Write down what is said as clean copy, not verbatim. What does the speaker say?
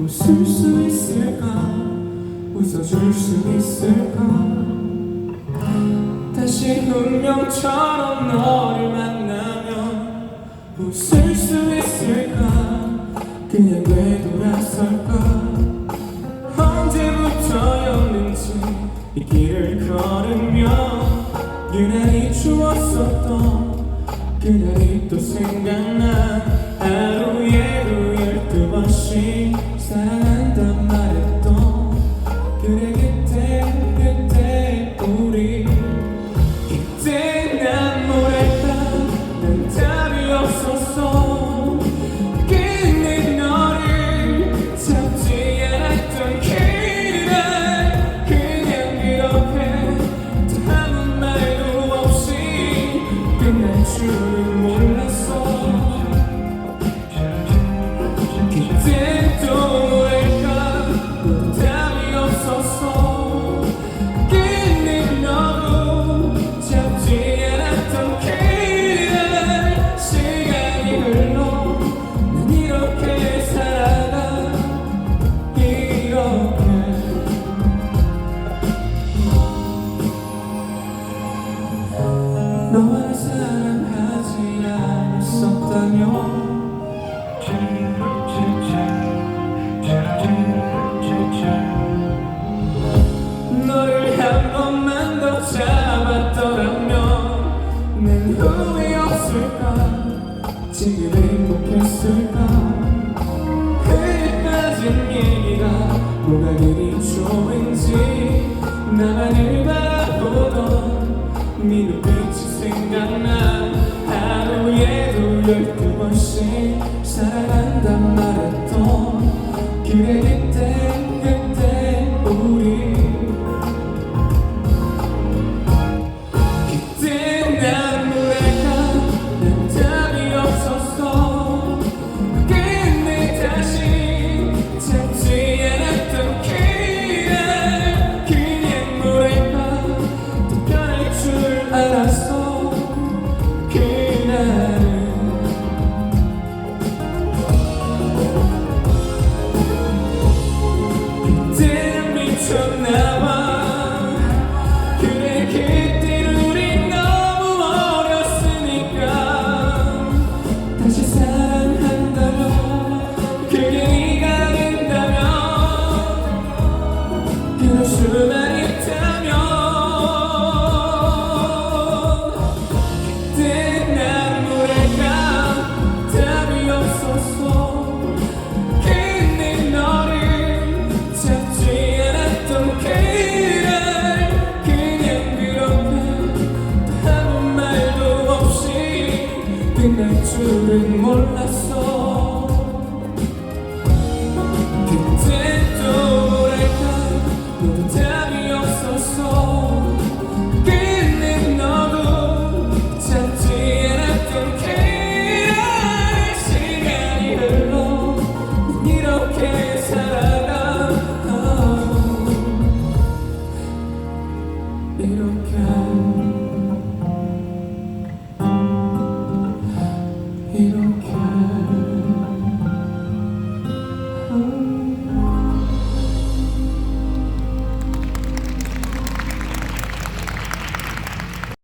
웃을 수 있을까? 웃어줄 수 있을까? 다시 운명처럼 너를 만나면 웃을 수 있을까? 그냥 되돌아설까? 언제부터였는지 이 길을 걸으며 유난히 추웠었던 그날이 또 생각나. 하루에도 12번씩 사랑한단 말했던 그래 그때 우리 그때 난 뭐랄까 난 답이 없었어. 끝내 너를 잡지 않았던 그날 그냥 그렇게 아무 말도 없이 끝날 줄은 몰랐어. 그때 또 뭐랄까 또 답이 없었어. 끝내 너도 잡지 않았던 그날 시간이 흘러 난 이렇게 살아가 이렇게. 너와 사랑하지 않았었다면 너를 한 번만 더 잡았더라면 난 후회 없을까? 지금 행복했을까? 흐릿 빠진 얘기가 뭐가 그리 좋은지 나만을 바라보던 네 눈빛이 생각나. 하루에도 12번씩 사랑한단 말했던 그래 그때 우리 그때 난 뭐랄까 난 답이 없었어. 끝내 다시 잡지 않았던 그날 그냥 뭐랄까 또 변할 줄 알았어. 그날은 그때는 미쳤나봐. 그래 그때 우린 너무 어렸으니까 다시 사랑한다면 그게 네가 된다면 그럴 수만 있다면 그때 난 뭐랄까 답이 없었어. 끝내 너를 잡지 않았던 그날 그냥 그렇게 아무 말도 없이 끝날 줄은 몰랐어. 그때 또 뭐랄까 너도 답이 없었어. 끝내 너도 잡지 않았던 그날 시간이 흘러 난 이렇게 살아가 이렇게